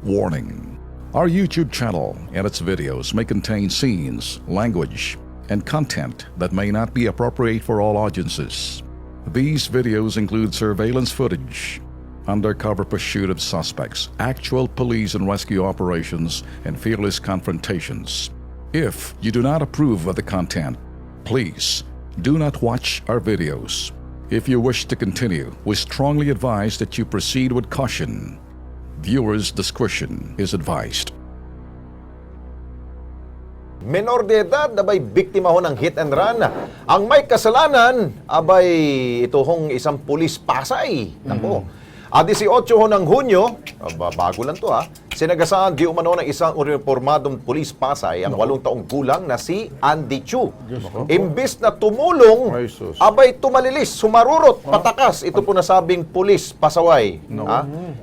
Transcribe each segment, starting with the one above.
Warning: our YouTube channel and its videos may contain scenes, language, and content that may not be appropriate for all audiences. These videos include surveillance footage, undercover pursuit of suspects, actual police and rescue operations, and fearless confrontations. If you do not approve of the content, please do not watch our videos. If you wish to continue, we strongly advise that you proceed with caution. Viewers' discretion is advised. Menor de edad abay biktima ho ng hit and run. Ang may kasalanan abay ito hong isang pulis Pasay. Nako. 18 ho ng Hunyo, bago lang to sinagasaan di umano ng isang uniformadong pulis Pasay ang 8 taong gulang na si Andy Chu. Imbis na tumulong, abay tumalilis, sumarurot, patakas. Ito po nasabing pulis Pasaway.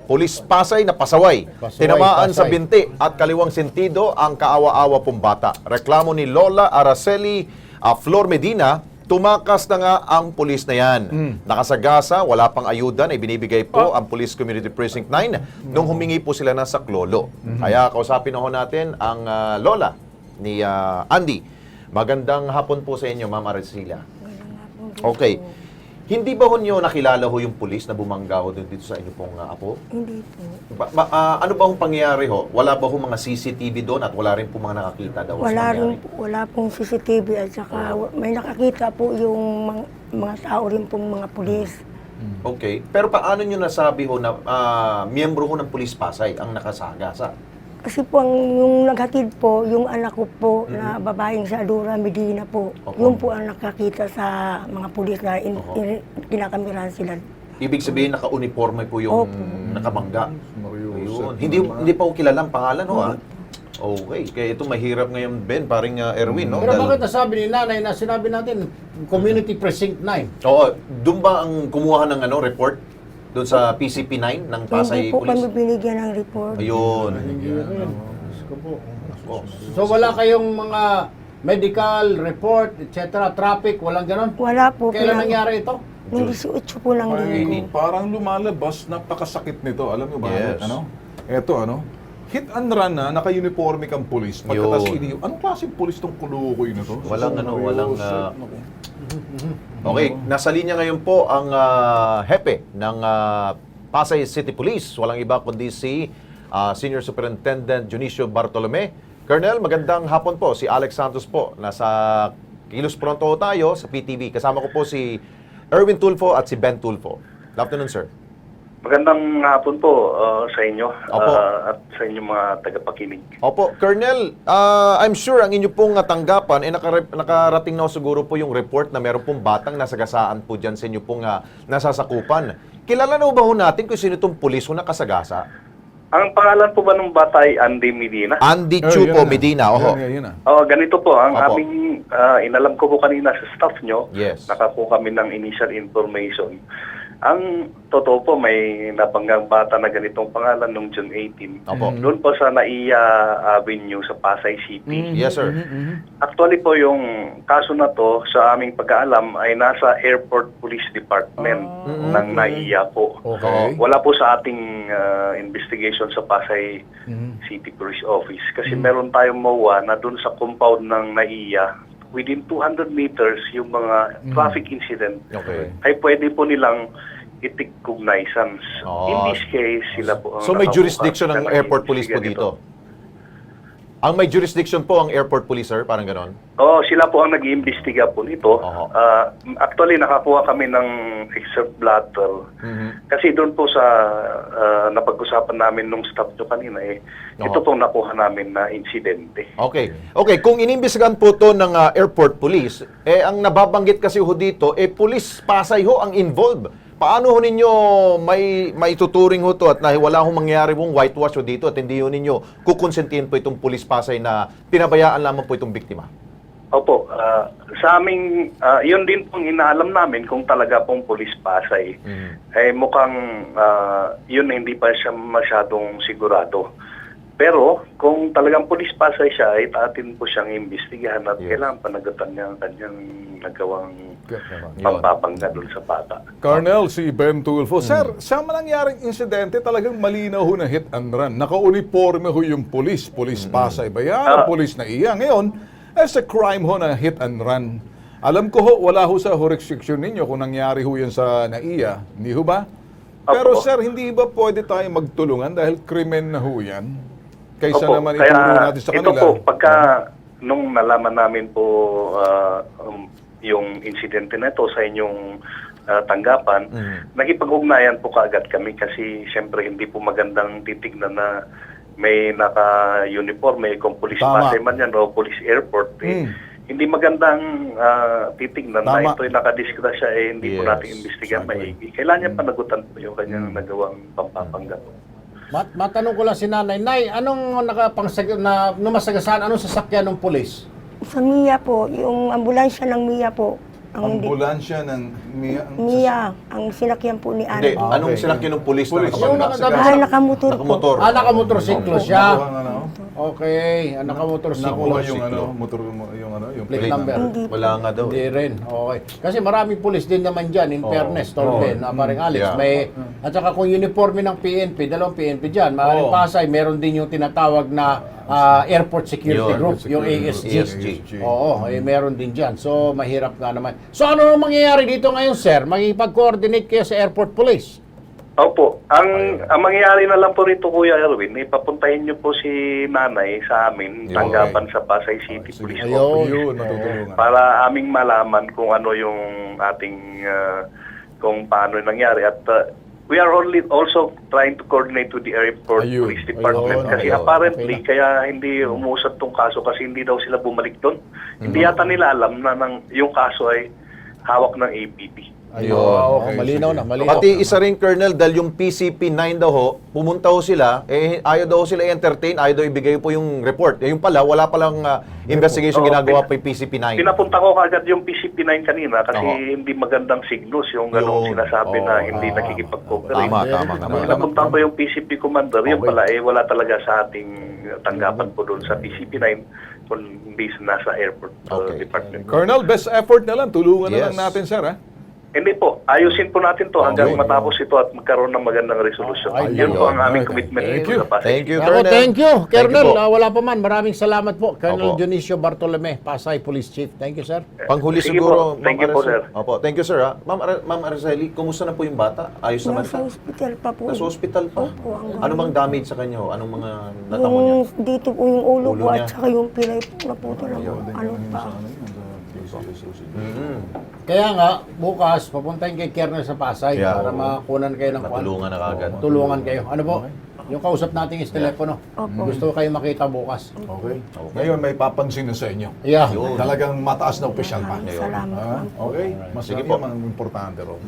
Pulis Pasay na Pasaway. Tinamaan sa binti at kaliwang sentido ang kaawa-awa pong bata. Reklamo ni Lola Araceli Flor Medina. Tumakas na nga ang pulis na yan. Nakasagasa, wala pang ayuda na ibinibigay po ang Police Community Precinct 9 nung humingi po sila ng saklolo. Kaya kausapin na ho natin ang lola ni Andy. Magandang hapon po sa inyo, Ma'am Araceli. Okay. Hindi ba ho nyo nakilala ho yung pulis na bumangga ho dito sa inyo pong apo? Hindi po. Ano ba hong pangyayari ho? Wala ba ho mga CCTV doon at wala rin po mga nakakita daw? Wala pong CCTV at saka may nakakita po yung mga tao rin pong mga pulis. Okay. Pero paano nyo nasabi ho na miyembro ho ng Pulis Pasay ang nakasagasa? Kasi po yung naghatid po, yung anak ko po na babaeng sa Adora Medina po, yung po ang nakakita sa mga pulis na kinakamerahan sila. Ibig sabihin naka-uniforme po yung nakabangga. Ayun. Hindi pa ko kilala ang pangalan ho Okay. Kaya ito mahirap ngayon, Ben, paring Erwin, no? Pero bakit nasabi ni nanay na sinabi natin Community Precinct 9? Oo. Doon ba ang kumuha ng report? Doon sa PCP-9 ng Pasay Hindi po Police? kami binigyan ng report. Ayun. So wala kayong mga medical report, etc., traffic, walang ganon? Wala po. Kailan nangyari ito? Nung 18 po ng linggo. Parang lumalabas, napakasakit nito. Alam mo ba? Yes. Eto, hit and run na, naka-uniforme kang pulis. Pagkatas anong klaseng pulis tong kulukoy na to? Walang Okay, nasa linya ngayon po ang hepe ng Pasay City Police. Walang iba kundi si Senior Superintendent Junicio Bartolome. Colonel, magandang hapon po. Si Alex Santos po. Nasa Kilos Pronto tayo sa PTV. Kasama ko po si Erwin Tulfo at si Ben Tulfo. Good afternoon, sir. Magandang hapon po sa inyo Opo. at sa inyong mga tagapakinig. Opo, Colonel, I'm sure ang inyo pong tanggapan nakarating na siguro po yung report na meron pong batang nasagasaan po dyan sa inyo pong nasasakupan. Kilala na ba ho natin kung sino itong pulis ho na kasagasa? Ang pangalan po ba ng bata ay Andy Medina? Andy Chu po, Medina. Yun na. Ganito po, ang Opo. aming inalam ko po kanina sa staff nyo, Yes. nakakuha kami ng initial information. Ang totoo po, may nabanggang bata na ganitong pangalan noong June 18. Opo. Doon po sa Naiya Avenue sa Pasay City. Yes, sir. Actually po, yung kaso na to, sa aming pagkaalam, ay nasa Airport Police Department ng Naiya po. Okay. Wala po sa ating investigation sa Pasay City Police Office. Kasi meron tayong MOA na doon sa compound ng Naiya, within 200 meters, yung mga traffic incident, Okay. ay pwede po nilang i-take cognizance. Oh. In this case, sila po ang So may nakabukas jurisdiction ng na airport police po nag-iimbestiga dito? Ang may jurisdiction po ang airport police, sir? Parang ganon? Oo, sila po ang nag-iimbestiga po nito. Oho. Actually, nakakuha kami ng excerpt blatter. Kasi doon po sa napag-usapan namin nung staff nyo kanina, ito pong nakuha namin na insidente. Okay. Okay, kung inimbestigahan po to ng airport police, ang nababanggit kasi ho dito, police Pasay ho ang involved. Paano ho ninyo may tuturing ho to at wala ho mangyari hong whitewash ho dito at hindi ho ninyo kukonsentin po itong Police Pasay na pinabayaan lamang po itong biktima? Opo, sa aming, yun din pong inaalam namin kung talaga pong Police Pasay. Mukhang yun hindi pa siya masyadong sigurado. Pero kung talagang pulis Pasay siya, ay atin po siyang imbestigahan at kailangan panagutan niya ang kanyang nagawang pampapangga doon sa bata. Colonel, si Ben Tulfo. Sir, sa nangyaring insidente, talagang malinaw ho na hit and run. Naka-uniforme ho yung pulis. Pulis Pasay ba yan? Pulis na iya. Ngayon, as a crime ho na hit and run. Alam ko ho, wala ho sa jurisdiction ninyo kung nangyari ho yan sa NAIA. Hindi ho ba? Pero Opo. sir, hindi ba pwede tayo magtulungan dahil krimen na ho yan? Kaysa Opo, naman kaya ituro natin sa kanila. ito po, pagka nung nalaman namin po yung insidente na ito sa inyong tanggapan, nakipag-ugnayan po kaagad kami kasi siyempre hindi po magandang titignan na may naka-uniforme kung police Tama. Pasay man yan o police airport. Hindi magandang titignan Tama. na ito'y nakadisgrasya hindi po Yes, natin imbestigan maigi. Kailangan niya panagutan po yung kanyang nagawang pampapangga po. Matanong ko lang si Nanay, Nay, anong numasagasaan, anong sasakyan ng pulis? Sa MIA po, yung ambulansya ng MIA po. Ang Ambulansya ng MIA, ang sinakyan po ni Hindi, Ana. anong sinakyan ng pulis na Pulis. Yung nakapagdasagahan? Ay, nakamotor po. Nakamotor. Nakamotorsiklo siya. Ano? Okay, nakamotorsiklo. Nakuha yung ano, motor mo, yung Plate number. Hindi po. Wala nga daw. Hindi rin. Okay. Kasi maraming pulis din naman dyan, in fairness, Torben, paring Alex. Yeah. May, at saka kung uniforme ng PNP, dalawang PNP dyan, maaaring Oo. Pasay, meron din yung tinatawag na Airport Security Yun. Group, yung ASG. ASG. Oo, meron din dyan. So, mahirap nga naman. So, ano nang mangyayari dito ngayon, sir? Magipag-coordinate kayo sa Airport Police? Opo. Ang mangyayari na lang po rito, Kuya Erwin, ipapuntahin niyo po si Nanay sa amin, tanggapan sa Pasay City Police Office. Yun, matutulungan. Para aming malaman kung ano yung ating, kung paano nangyari. At we are also trying to coordinate with the Airport Ayun. Police Department. Ayun. Kasi Ayun. apparently, kaya hindi umusad tong kaso kasi hindi daw sila bumalik doon. Hindi yata nila alam na yung kaso ay hawak ng APP. Ayun. Ayun. Malinaw na, malinaw. Pati isa rin, Colonel, dahil yung PCP-9 daw ho, pumunta ho sila, ayaw daw sila entertain, ayaw daw ibigay po yung report. Yung pala, wala palang investigation Oo, ginagawa pa yung PCP-9. Pinapunta ko kagad yung PCP-9 kanina kasi Oo. hindi magandang signos yung ganong Yun. sinasabi na Oo. hindi nakikipag-cooperate. Tama. Napunta ko yung PCP commander, yung pala wala talaga sa ating tanggapan po doon sa PCP-9 kung hindi nasa airport Okay. department. Colonel, best effort na lang. Tulungan na Yes. lang natin, sir, ha? Hindi po, ayusin po natin to hanggang Okay. matapos ito at magkaroon ng magandang resolusyon. Ayun. Yun po ang aming Okay. commitment Thank dito you. sa Pasay. Thank you, Ako, Colonel. thank you, Colonel. Thank you po. Wala pa man. Maraming salamat po, Colonel Opo. Dionisio Bartolome, Pasay Police Chief. Thank you, sir. Panghuli Sige siguro, po. Thank you po, sir. Opo, thank you, sir. Ha? Ma'am Araceli, kumusta na po yung bata? Ayos naman Nasa siya? hospital pa po. Nasa hospital pa? Opo, hanggang- Ano bang damage sa kanya? Anong mga natamo niya? Yung dito po yung ulo Ulo ko niya. at saka yung pilay po na po ano pa. Kaya nga, bukas, papuntahin kay Colonel sa Pasay Yeah. para makunan kayo ng kwan. Matulungan na kagad. Tulungan kayo. Ano po? Yung kausap natin is telepono. Opo. Gusto ko kayo makita bukas. Okay. Ngayon, may papansin na sa inyo. Yeah. Yun. Talagang mataas na opisyal pa. Salamat. Ah, okay? Mas Sige sige po. po. Ang importante ro.